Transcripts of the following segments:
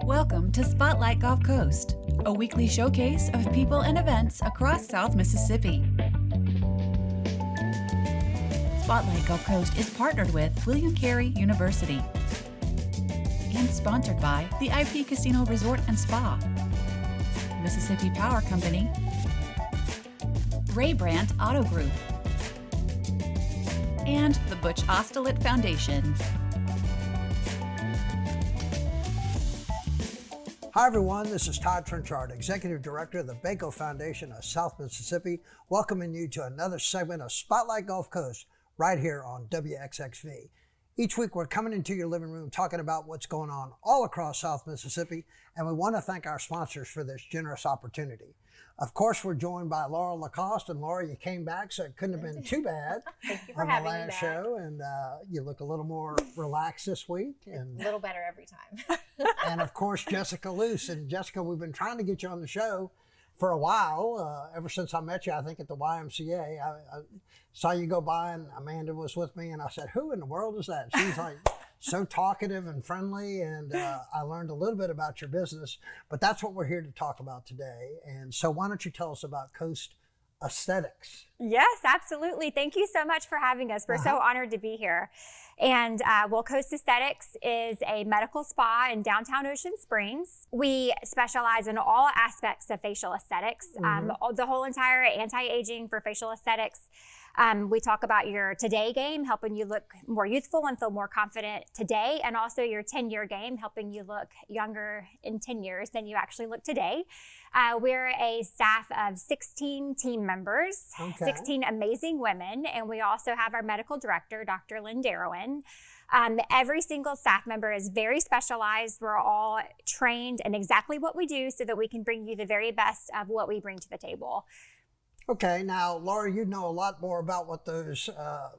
Welcome to Spotlight Gulf Coast, a weekly showcase of people and events across South Mississippi. Spotlight Gulf Coast is partnered with William Carey University and sponsored by the IP Casino Resort and Spa, Mississippi Power Company, Ray Brandt Auto Group, and the Butch Ostelet Foundation. Hi everyone, this is Todd Trenchard, Executive Director of the Baco Foundation of South Mississippi, welcoming you to another segment of Spotlight Gulf Coast right here on WXXV. Each week we're coming into your living room talking about what's going on all across South Mississippi, and we want to thank our sponsors for this generous opportunity. Of course, we're joined by Laura Lacoste, and Laura, you came back, so it couldn't have been too bad. Thank you for on the having me last back. show, and you look a little more relaxed this week. And A little better every time. and of course, Jessica Luce. And Jessica, we've been trying to get you on the show for a while, ever since I met you, I think at the YMCA. I saw you go by and Amanda was with me and I said, who in the world is that? She's like so talkative and friendly, and I learned a little bit about your business, but that's what we're here to talk about today. And so why don't you tell us about Coast Aesthetics? Yes, absolutely. Thank you so much for having us. We're so honored to be here. And Coast Aesthetics is a medical spa in downtown Ocean Springs. We specialize in all aspects of facial aesthetics, the whole entire anti-aging for facial aesthetics. We talk about your today game, helping you look more youthful and feel more confident today, and also your 10-year game, helping you look younger in 10 years than you actually look today. We're a staff of 16 team members, 16 amazing women, and we also have our medical director, Dr. Lynn Darrowan. Every single staff member is very specialized. We're all trained in exactly what we do so that we can bring you the very best of what we bring to the table. Okay, now, Laura, you know a lot more about what those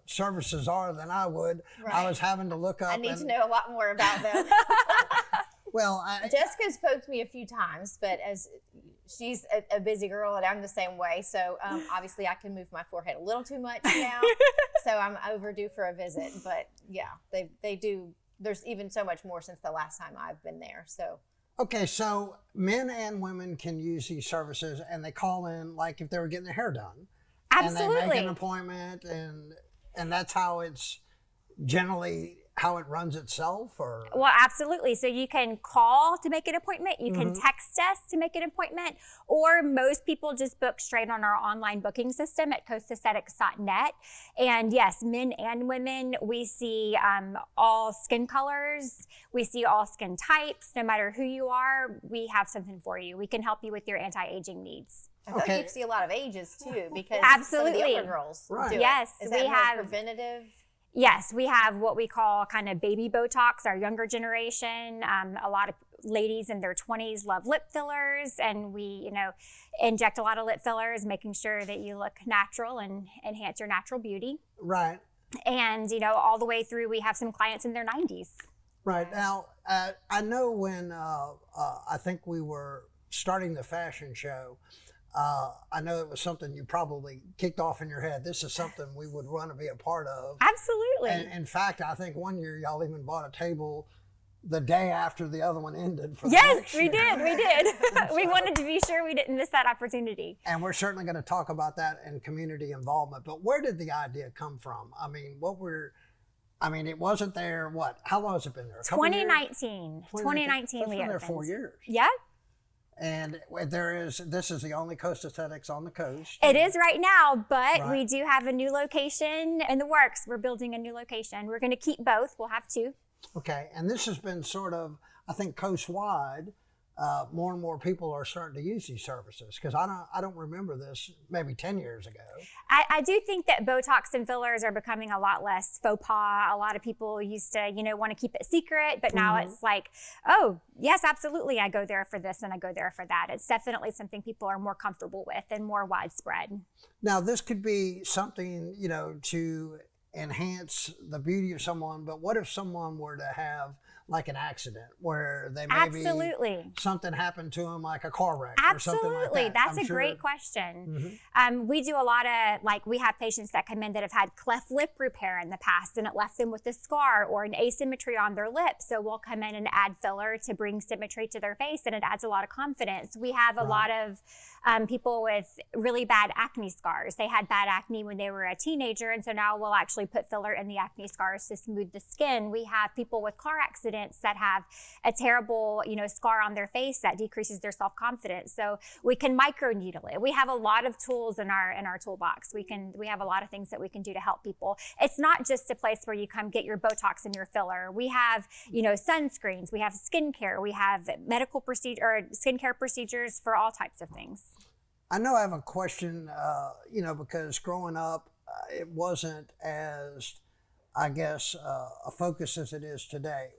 services are than I would. Right. I was having to look up. I need to know a lot more about them. Well, Jessica's poked me a few times, but as she's a busy girl and I'm the same way, so obviously I can move my forehead a little too much now, so I'm overdue for a visit. But yeah, they do. There's even so much more since the last time I've been there. So. Okay, so men and women can use these services, and they call in like if they were getting their hair done. Absolutely. And they make an appointment, and that's how it's generally how it runs itself, or? Well, absolutely. So you can call to make an appointment. You can text us to make an appointment, or most people just book straight on our online booking system at coastaesthetics.net. And yes, men and women, we see all skin colors. We see all skin types. No matter who you are, we have something for you. We can help you with your anti-aging needs. I feel like you see a lot of ages too, because Absolutely. some of the younger girls do it. Yes, Is we that more have preventative? Yes, we have what we call kind of baby Botox, our younger generation. A lot of ladies in their 20s love lip fillers, and we, inject a lot of lip fillers, making sure that you look natural and enhance your natural beauty. Right. And, all the way through, we have some clients in their 90s. Right. Now, I know when I think we were starting the fashion show, I know it was something you probably kicked off in your head. This is something we would want to be a part of. Absolutely. And in fact, I think one year y'all even bought a table the day after the other one ended. For Yes, we did. We did. We wanted to be sure we didn't miss that opportunity. And we're certainly going to talk about that in community involvement. But where did the idea come from? I mean, it wasn't there, how long has it been there? 2019. 2019 It's we been there opened. 4 years. Yeah. And this is the only Coast Aesthetics on the coast. It is right now, but Right. we do have a new location in the works. We're building a new location. We're going to keep both. We'll have two. Okay, and this has been sort of, I think, coast-wide. More and more people are starting to use these services, because I don't remember this maybe 10 years ago. I do think that Botox and fillers are becoming a lot less faux pas. A lot of people used to, want to keep it secret, but now it's like, oh, yes, absolutely. I go there for this and I go there for that. It's definitely something people are more comfortable with and more widespread. Now, this could be something, to enhance the beauty of someone, but what if someone were to have like an accident where they Absolutely. something happened to them, like a car wreck or something like Absolutely. that. That's I'm a sure. great question. Mhm. We do a lot of, like, we have patients that come in that have had cleft lip repair in the past and it left them with a scar or an asymmetry on their lip. So we'll come in and add filler to bring symmetry to their face, and it adds a lot of confidence. We have a lot of people with really bad acne scars. They had bad acne when they were a teenager, and so now we'll actually put filler in the acne scars to smooth the skin. We have people with car accidents that have a terrible, scar on their face that decreases their self-confidence. So we can microneedle it. We have a lot of tools in our toolbox. We have a lot of things that we can do to help people. It's not just a place where you come get your Botox and your filler. We have, sunscreens, we have skincare, we have medical skincare procedures for all types of things. I know I have a question, because growing up, it wasn't as, I guess, a focus as it is today.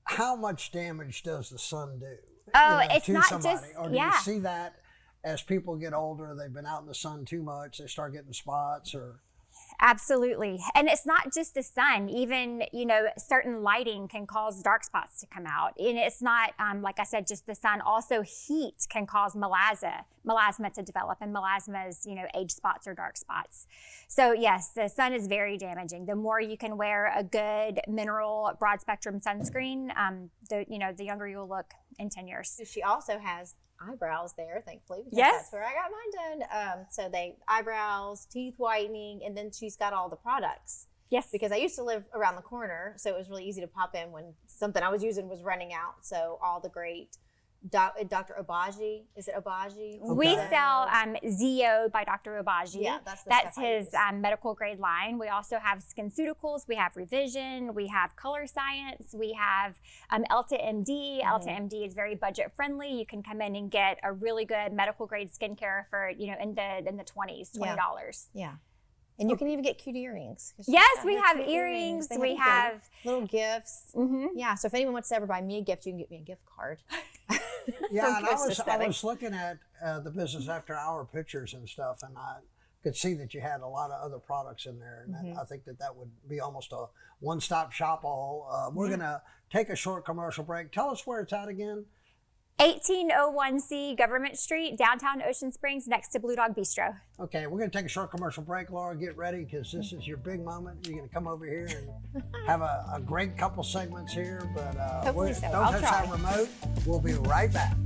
How much damage does the sun do? It's to not somebody? just, Or do you see that as people get older, they've been out in the sun too much, they start getting spots or? Absolutely. And it's not just the sun. Even, certain lighting can cause dark spots to come out. And it's not, like I said, just the sun. Also, heat can cause melasma to develop. And melasma is, age spots or dark spots. So yes, the sun is very damaging. The more you can wear a good mineral broad spectrum sunscreen, the younger you'll look in 10 years. She also has eyebrows there, thankfully, because Yes. that's where I got mine done. So eyebrows, teeth whitening, and then she's got all the products. Yes. Because I used to live around the corner, so it was really easy to pop in when something I was using was running out. So all the great Dr. Obagi, is it Obagi? We sell Zeo by Dr. Obagi. Yeah, that's the That's stuff I his use. medical grade line. We also have SkinCeuticals, we have Revision, we have Color Science, we have Elta MD. Elta MD is very budget friendly. You can come in and get a really good medical grade skincare for in the $20s, $20. Yeah. And you can even get cute earrings. Yes, we have earrings. They We have little gifts. Mhm. Yeah, so if anyone wants to ever buy me a gift, you can get me a gift card. Yeah, From and Coast I Aesthetics. was looking at the business after hour pictures and stuff, and I could see that you had a lot of other products in there, and I think that would be almost a one-stop shop all. We're going to take a short commercial break. Tell us where it's at again. 1801C Government Street, downtown Ocean Springs, next to Blue Dog Bistro. Okay, we're going to take a short commercial break. Laura, get ready because this is your big moment. You're going to come over here and have a great couple segments here, but Hopefully so. don't I'll touch try. that remote. We'll be right back.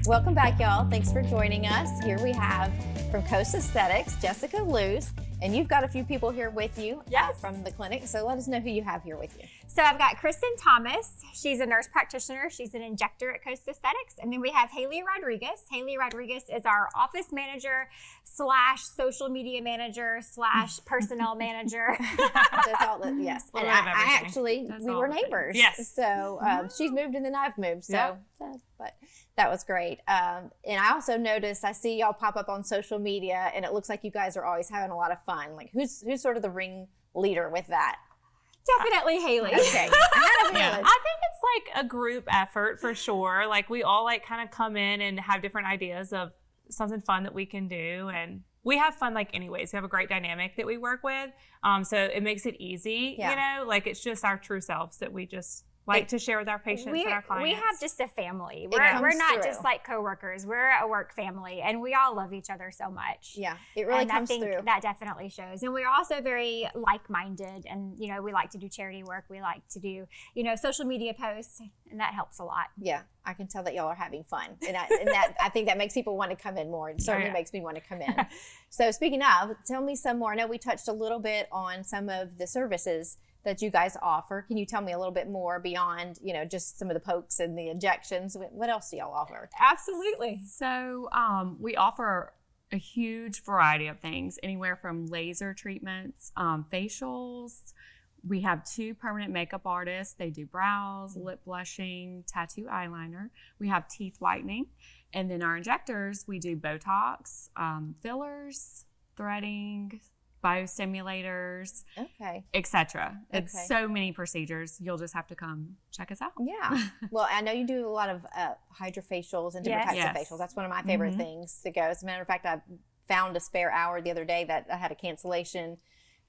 Welcome back, y'all. Thanks for joining us. Here we have from Coast Aesthetics, Jessica Luce, and you've got a few people here with you from the clinic. So let us know who you have here with you. So I've got Kristen Thomas. She's a nurse practitioner. She's an injector at Coast Aesthetics. And then we have Haley Rodriguez. Haley Rodriguez is our office manager / social media manager / personnel manager. That's all that, yes. And Little bit of I everything. actually, That's we all were the things. neighbors. Yes. So she's moved and then I've moved. So, but that was great. And I also noticed, I see y'all pop up on social media and it looks like you guys are always having a lot of fun. Like who's sort of the ring leader with that? Definitely Haley. Okay. I had a Yeah, feeling. I think it's like a group effort for sure. Like we all like kind of come in and have different ideas of something fun that we can do, and we have fun like anyways. We have a great dynamic that we work with, so it makes it easy. Yeah. Like it's just our true selves that we just like to share with our patients and our clients. We have just a family. comes We're not through. just like coworkers. We're a work family, and we all love each other so much. Yeah, it really and comes I think through. that definitely shows. And we're also very like-minded, and we like to do charity work. We like to do social media posts, and that helps a lot. Yeah, I can tell that y'all are having fun, and I think that makes people want to come in more. It certainly makes me want to come in. So speaking of, tell me some more. I know we touched a little bit on some of the services that you guys offer. Can you tell me a little bit more beyond, just some of the pokes and the injections? What else do y'all offer? Absolutely. So we offer a huge variety of things, anywhere from laser treatments, facials. We have 2 permanent makeup artists. They do brows, lip blushing, tattoo eyeliner. We have teeth whitening. And then our injectors, we do Botox, fillers, threading, biostimulators, Okay. etc. It's Okay. so many procedures. You'll just have to come check us out. Yeah. Well, I know you do a lot of hydrofacials and different Yes. types of Yes. facials. That's one of my favorite things to go. As a matter of fact, I found a spare hour the other day that I had a cancellation.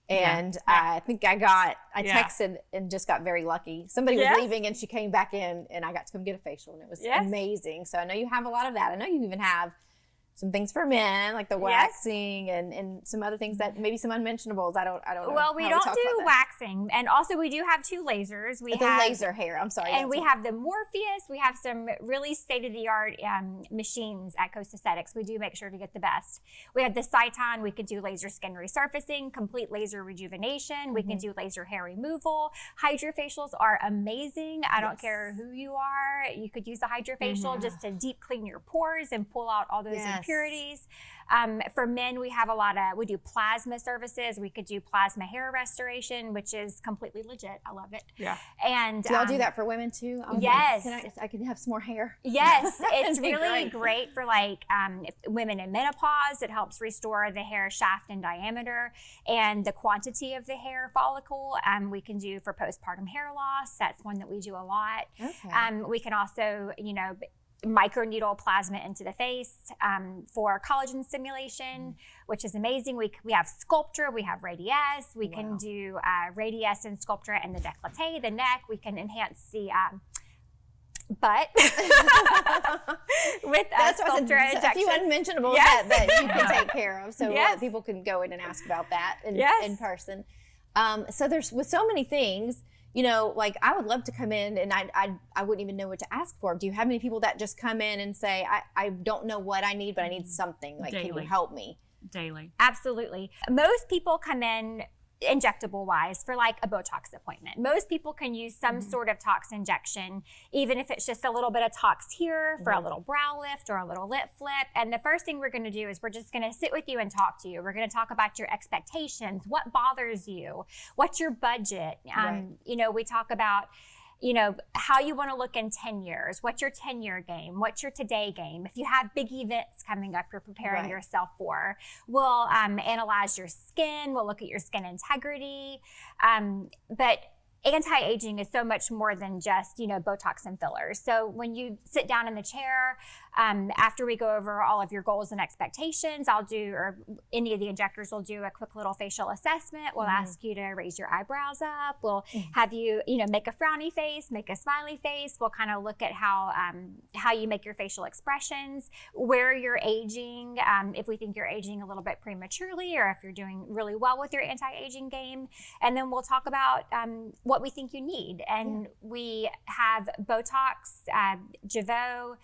And I think I texted and just got very lucky. Somebody was Yes. leaving and she came back in and I got to come get a facial and it was Yes. amazing. So I know you have a lot of that. I know you even have some things for men like the waxing and some other things that maybe some unmentionables. I don't know. Well, we how don't talk do about that. waxing, and also we do have 2 lasers. We The have laser hair. I'm sorry. and that's we what- have the Morpheus. We have some really state-of-the-art machines at Coast Aesthetics. We do make sure to get the best. We have the Cyton. We can do laser skin resurfacing, complete laser rejuvenation. We can do laser hair removal. Hydrofacials are amazing. I don't care who you are. You could use a hydrofacial just to deep clean your pores and pull out all those Yes. impurities. For men, we have we do plasma services. We could do plasma hair restoration, which is completely legit. I love it. Yeah. And Do y'all do that for women too? I'm like, yes. I can have some more hair. Yes, it's That'd be really great. great for like women in menopause. It helps restore the hair shaft and diameter and the quantity of the hair follicle. We can do for postpartum hair loss. That's one that we do a lot. Okay. We can also, microneedle plasma into the face for collagen stimulation, which is amazing. We have Sculptra, we have Radiesse, we can do Radiesse and Sculptra and the décolleté, the neck. We can enhance the butt with That's what I Sculptra said. A few injections. unmentionables Yes. that you can take care of, so Yes. people can go in and ask about that Yes. in person. So there's with so many things, like I would love to come in and I wouldn't even know what to ask for. Do you have many people that just come in and say, I don't know what I need, but I need something? Like, can you Daily. help me? Daily. Absolutely. Most people come in injectable wise for like a Botox appointment. Most people can use some sort of tox injection, even if it's just a little bit of tox here for a little brow lift or a little lip flip. And the first thing we're going to do is we're just going to sit with you and talk to you. We're going to talk about your expectations. What bothers you? What's your budget? Right. We talk about how you want to look in 10 years. What's your 10-year game? What's your today game? If you have big events coming up you're preparing Right. yourself for, we'll analyze your skin. We'll look at your skin integrity. But anti-aging is so much more than just, Botox and fillers. So when you sit down in the chair, after we go over all of your goals and expectations, or any of the injectors will do a quick little facial assessment. We'll ask you to raise your eyebrows up. We'll have you, make a frowny face, make a smiley face. We'll kind of look at how you make your facial expressions, where you're aging, if we think you're aging a little bit prematurely, or if you're doing really well with your anti-aging game. And then we'll talk about what we think you need. And we have Botox, Jeuveau,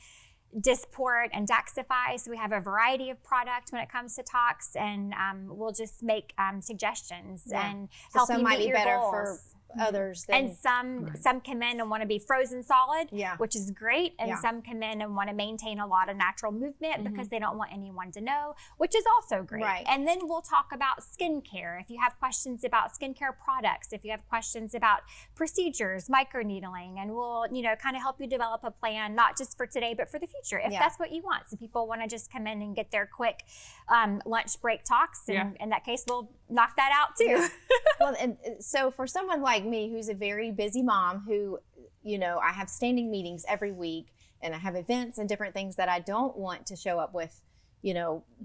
Dysport, and Daxify. So we have a variety of product when it comes to tox, and we'll just make suggestions and So help some you might meet be your better goals. for others. And some come in and want to be frozen solid, Yeah. which is great. And Yeah. some come in and want to maintain a lot of natural movement because they don't want anyone to know, which is also great. Right. And then we'll talk about skincare. If you have questions about skincare products, if you have questions about procedures, microneedling, and we'll, kind of help you develop a plan, not just for today, but for the future, if that's what you want. So people want to just come in and get their quick lunch break talks. And in that case, we'll knock that out too. Well, and so for someone like me who's a very busy mom who, I have standing meetings every week and I have events and different things that I don't want to show up with,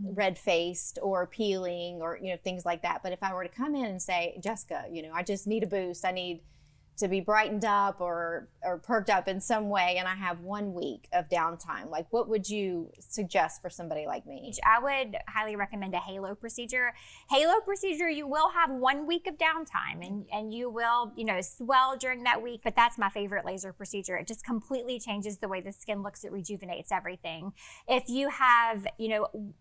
red faced or peeling or, things like that. But if I were to come in and say, Jessica, I just need a boost. I need to be brightened up or perked up in some way, and I have 1 week of downtime, like what would you suggest for somebody like me? I would highly recommend a halo procedure. Halo procedure, you will have 1 week of downtime and you will, swell during that week, but that's my favorite laser procedure. It just completely changes the way the skin looks. It rejuvenates everything. If you have,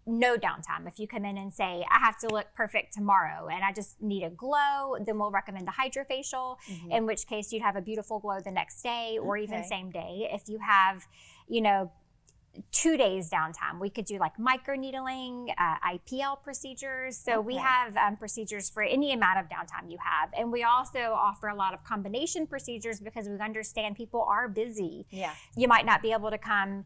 no downtime, if you come in and say, I have to look perfect tomorrow and I just need a glow, then we'll recommend a hydrofacial, in which case you'd have a beautiful glow the next day or even same day. If you have, 2 days downtime, we could do like microneedling, IPL procedures. So we have procedures for any amount of downtime you have. And we also offer a lot of combination procedures because we understand people are busy. Yeah. You might not be able to come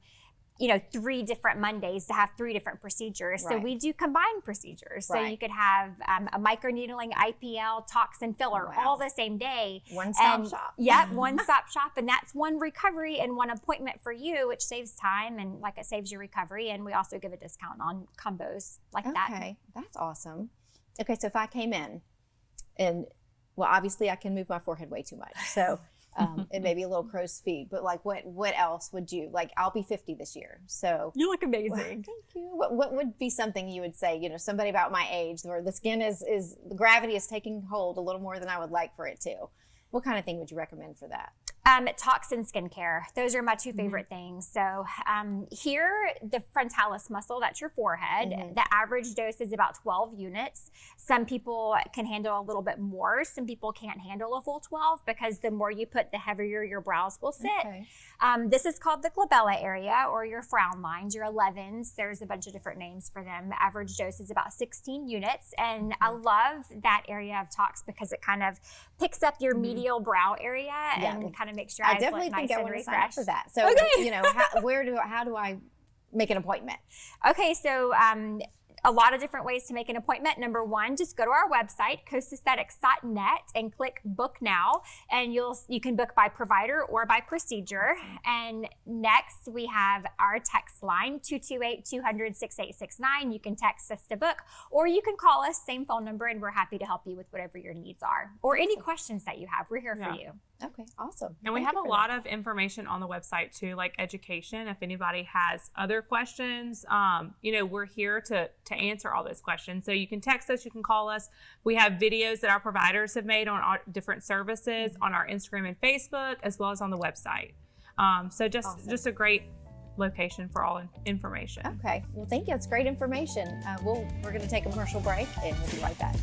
3 different Mondays to have 3 different procedures. So Right. we do combined procedures. So you Right. could have a microneedling, IPL, toxin filler Wow. all the same day. One-stop And- shop. Yep, one-stop shop. And that's one recovery and one appointment for you, which saves time and it saves your recovery. And we also give a discount on combos like that. Okay, that's awesome. Okay, so if I came in and, well, obviously I can move my forehead way too much. So it may be a little crow's feet, but what else would you, I'll be 50 this year. So You look amazing. thank you. What would be something you would say, somebody about my age where the skin is the gravity is taking hold a little more than I would like for it to? What kind of thing would you recommend for that? Toxin skincare. Those are my 2 favorite things. So here, the frontalis muscle, that's your forehead. The average dose is about 12 units. Some people can handle a little bit more. Some people can't handle a full 12 because the more you put, the heavier your brows will sit. Okay. This is called the glabella area or your frown lines, your 11s. There's a bunch of different names for them. The average dose is about 16 units. And I love that area of tox because it kind of picks up your medial brow area and kind of makes your I eyes definitely look think nice I and want to sign up refreshed. for that. So, Okay. how do I make an appointment? Okay, so a lot of different ways to make an appointment. Number 1, just go to our website, coastaesthetics.net, and click book now, and you can book by provider or by procedure. And next we have our text line, 228-200-6869. You can text us to book, or you can call us, same phone number, and we're happy to help you with whatever your needs are or any questions that you have. We're here for you. Okay, awesome. And we Thank have you a for lot of information on the website too, like education. If anybody has other questions, we're here to answer all those questions. So you can text us, you can call us. We have videos that our providers have made on our different services on our Instagram and Facebook, as well as on the website. So just a great location for all information. Okay. Well, thank you. It's great information. We're going to take a commercial break and we'll be right back.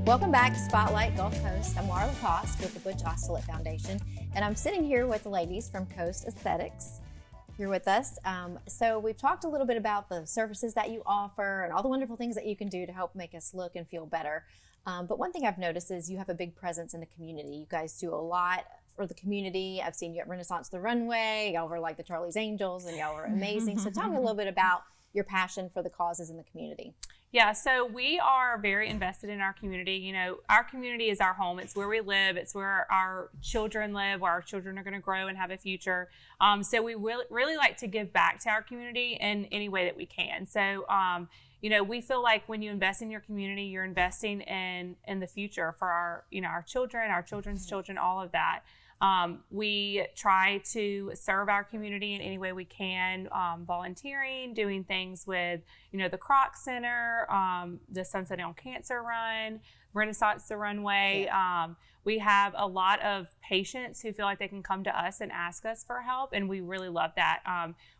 Welcome back to Spotlight Gulf Coast. I'm Laura Lacoste with the Butch Ocelot Foundation, and I'm sitting here with the ladies from Coast Aesthetics here with us. So we've talked a little bit about the services that you offer and all the wonderful things that you can do to help make us look and feel better. But one thing I've noticed is you have a big presence in the community. You guys do a lot for the community. I've seen you at Renaissance the Runway. Y'all were like the Charlie's Angels, and y'all were amazing. So tell me a little bit about your passion for the causes in the community. Yeah, so we are very invested in our community. Our community is our home. It's where we live. It's where our children live, where our children are going to grow and have a future. So we really like to give back to our community in any way that we can. So, we feel like when you invest in your community, you're investing in the future for our children, our children's children, all of that. We try to serve our community in any way we can, volunteering, doing things with, the Kroc Center, the Sunset on Cancer Run, Renaissance the Runway. Yeah. We have a lot of patients who feel like they can come to us and ask us for help, and we really love that.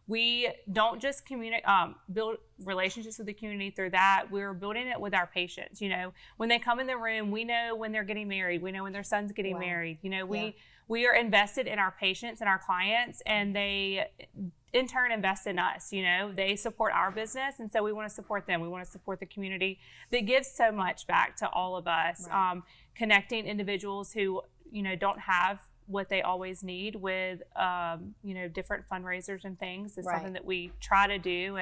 We don't just build relationships with the community through that. We're building it with our patients. When they come in the room, we know when they're getting married. We know when their son's getting married. We are invested in our patients and our clients, and they in turn invest in us. They support our business, and so we want to support them. We want to support the community that gives so much back to all of us. Right. Connecting individuals who don't have what they always need with different fundraisers and things is something that we try to do.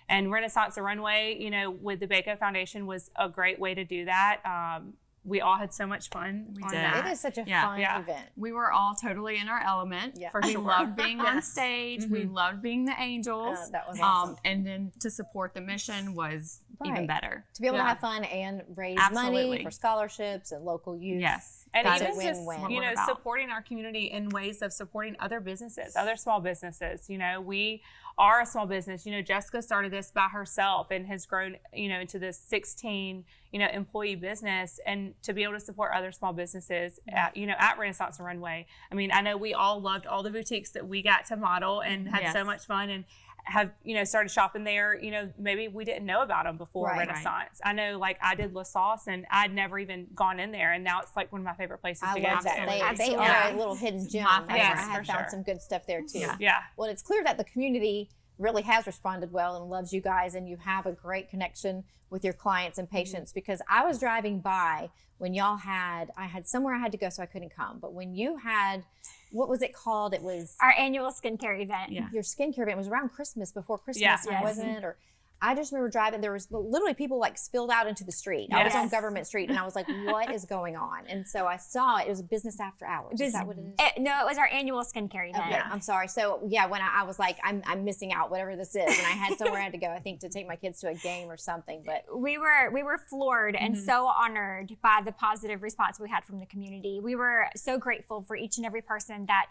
And Renaissance the Runway, with the Baco Foundation was a great way to do that. We all had so much fun. We on did. that. It is such a fun event. We were all totally in our element. Yeah. For We sure. loved being on stage. We loved being the angels. That was awesome. And then to support the mission was even better. To be able to have fun and raise money Absolutely. for scholarships and local youth. Yes. And That's even a just, win-win. what we're about. supporting our community in ways of supporting other businesses, other small businesses. We are a small business. Jessica started this by herself and has grown, into this 16, employee business, and to be able to support other small businesses at Renaissance Runway. I mean, I know we all loved all the boutiques that we got to model and had so much fun. And have, started shopping there, maybe we didn't know about them before Right. Renaissance. I know, like, I did La Sauce and I'd never even gone in there, and now it's like one of my favorite places I to go love to. that. They Absolutely. are a little hidden gem. My favorite. I Yes, have for found sure. some good stuff there too. Yeah. Well, it's clear that the community really has responded well and loves you guys, and you have a great connection with your clients and patients. Because I was driving by when y'all I had somewhere I had to go, so I couldn't come. But when you had, what was it called? It was Our annual skincare event. Yeah. your skincare event. It was around Christmas, before Christmas, Yeah. wasn't it? Or I just remember driving. There was literally people like spilled out into the street. I was on Yes. Government Street, and I was like, "What is going on?" And so I saw it. It was a business after hours. Is that what it is? No, it was our annual skincare event. Okay, I'm sorry. So yeah, when I was like, I'm missing out, whatever this is, and I had somewhere I had to go, I think, to take my kids to a game or something. But We were floored and so honored by the positive response we had from the community. We were so grateful for each and every person that,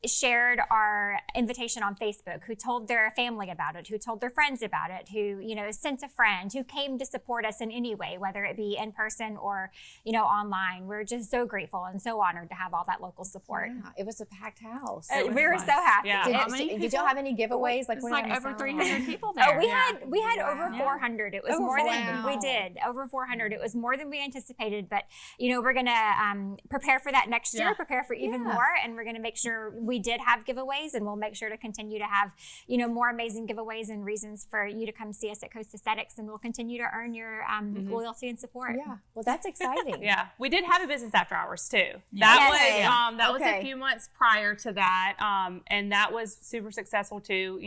shared our invitation on Facebook, who told their family about it, who told their friends about it, who, sent a friend, who came to support us in any way, whether it be in person or, online. We're just so grateful and so honored to have all that local support. yeah, it was a packed house. We was were nice. so happy. Yeah. Did, How many did y'all have any giveaways? It's what like did I over miss out 300 on? people there. Oh, we had over Wow. 400. It was Over more than 400. we did. Over 400. It was more than we anticipated. But we're gonna prepare for that next year. Yeah. Prepare for even Yeah. more, and we're gonna make sure we did have giveaways, and we'll make sure to continue to have more amazing giveaways and reasons for you to come see us at Coast Aesthetics, and we'll continue to earn your loyalty and support. Yeah, well, that's exciting. Yeah, we did have a business after hours too. Yes. That was Okay. a few months prior to that, and that was super successful too.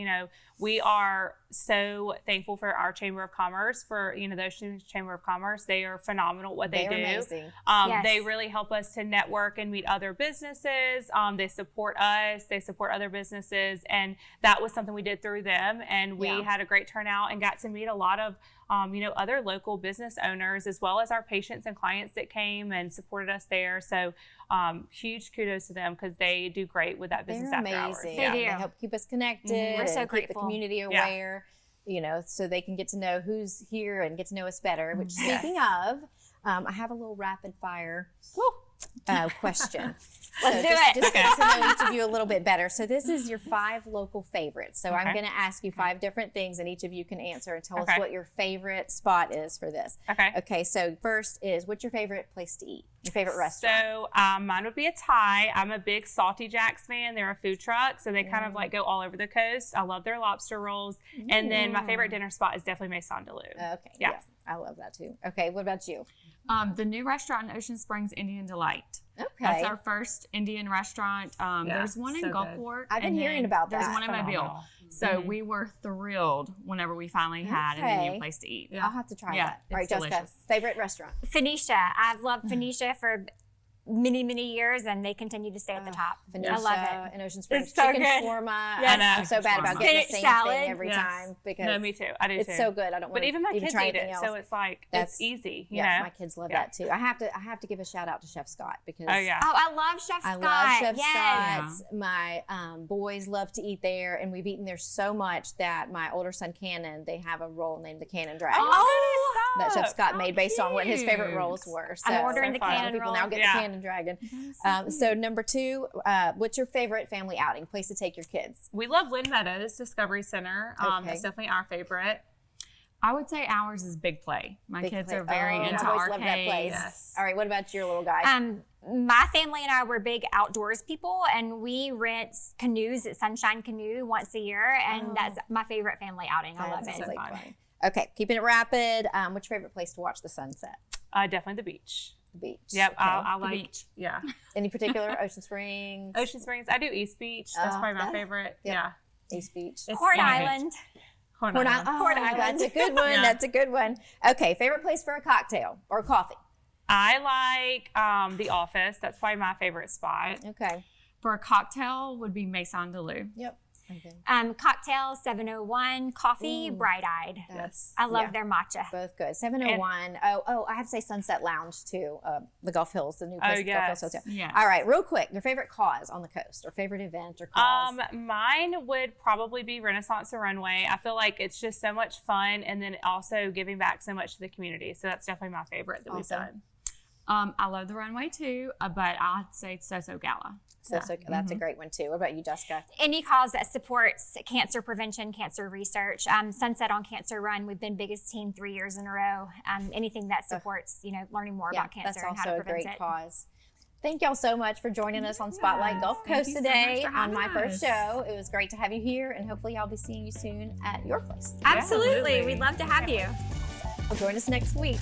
We are so thankful for our Chamber of Commerce, for the Ocean Chamber of Commerce. They are phenomenal at what they They're do. amazing. Yes. They really help us to network and meet other businesses. They support us. They support other businesses, and that was something we did through them. And we Yeah. had a great turnout and got to meet a lot of other local business owners, as well as our patients and clients that came and supported us there. So huge kudos to them, because they do great with that business They're after hours. amazing. Yeah. They do. They help keep us connected. We're so and keep the grateful. community aware. So they can get to know who's here and get to know us better. Which, speaking of, I have a little rapid fire question. Let's do just, it. Just get to know each of you a little bit better. So this is your 5 local favorites. So I'm Okay. going to ask you 5 different things, and each of you can answer and tell us Okay. what your favorite spot is for this. Okay. Okay. So first is, what's your favorite place to eat? Your favorite restaurant? So mine would be a Thai. I'm a big Salty Jack's fan. They're a food truck, so they kind of like go all over the coast. I love their lobster rolls. And then my favorite dinner spot is definitely Maison de Loup. Okay. Yeah. Yes, I love that too. Okay. What about you? The new restaurant in Ocean Springs, Indian Delight. Okay. That's our first Indian restaurant. There's one in so good. Gulfport. I've been and hearing then about There's that. one in Mobile. Phenomenal. So we were thrilled whenever we finally had a Okay. new place to eat. I'll have to try Yeah, that. All right, it's Jessica, delicious. favorite restaurant? Phoenicia. I've loved Phoenicia for many years, and they continue to stay at the top. Phoenicia I love it. in Ocean Springs. It's so Chicken good. shawarma. Yes. I'm so bad about getting the Spinach same salad. thing every Yes. time because No, me too. I do it's too. so good. I don't want But to even my kids try eat anything it, else. so it's like That's- it's easy. Yeah, know? my kids love Yeah. that too. I have to give a shout out to Chef Scott because Oh yeah. Oh, I love Chef I Scott. love Chef Yes. Scott's. My boys love to eat there, and we've eaten there so much that my older son Cannon, they have a roll named the Cannon Dragon that Chef Scott made based on what his favorite cute. rolls were. So I'm ordering so the fun. Cannon people roll. now get Yeah. the Cannon Dragon. So number 2, what's your favorite family outing? Place to take your kids? We love Lynn Meadows Discovery Center. Okay. That's definitely our favorite. I would say ours is Big Play. My Big kids Play. are very Oh, into I've always arcades. loved that place. Yes. All right, what about your little guy? My family and I were big outdoors people, and we rent canoes at Sunshine Canoe once a year, and that's my favorite family outing. I love That it. sounds like fun. fun. Okay, keeping it rapid. What's your favorite place to watch the sunset? Definitely the beach. The beach. Yep. Okay. I like. beach. Yeah. Any particular? Ocean Springs, Ocean Springs. I do East Beach. That's probably my that- favorite. yep. Yeah. East Beach. It's Horn fun. Island. Horn Horn Island. Island. Horn Oh, Island. that's a good one. Yeah. That's a good one. Okay, favorite place for a cocktail or coffee? I like The Office. That's probably my favorite spot. Okay. For a cocktail would be Maison de Loup. Yep. Okay. Cocktail 701, coffee, Bright Eyed. That's, I love yeah, their matcha. both good. 701. I have to say Sunset Lounge too. The Gulf Hills, the new place. Gulf yes. Hills Hotel. Yes. All right, real quick. Your favorite cause on the coast or favorite event or cause? Mine would probably be Renaissance the Runway. I feel like it's just so much fun, and then also giving back so much to the community. So that's definitely my favorite that we've Awesome. done. I love the runway too, but I'd say So Gala. So that's a great one too. What about you, Jessica? Any cause that supports cancer prevention, cancer research. Sunset on Cancer Run, we've been biggest team 3 years in a row. Anything that supports, learning more about cancer and how to prevent it. That's also a great cause. Thank y'all so much for joining us on Spotlight Gulf Coast today on my first show. It was great to have you here, and hopefully I'll be seeing you soon at your place. Absolutely. We'd love to have you. Well, join us next week.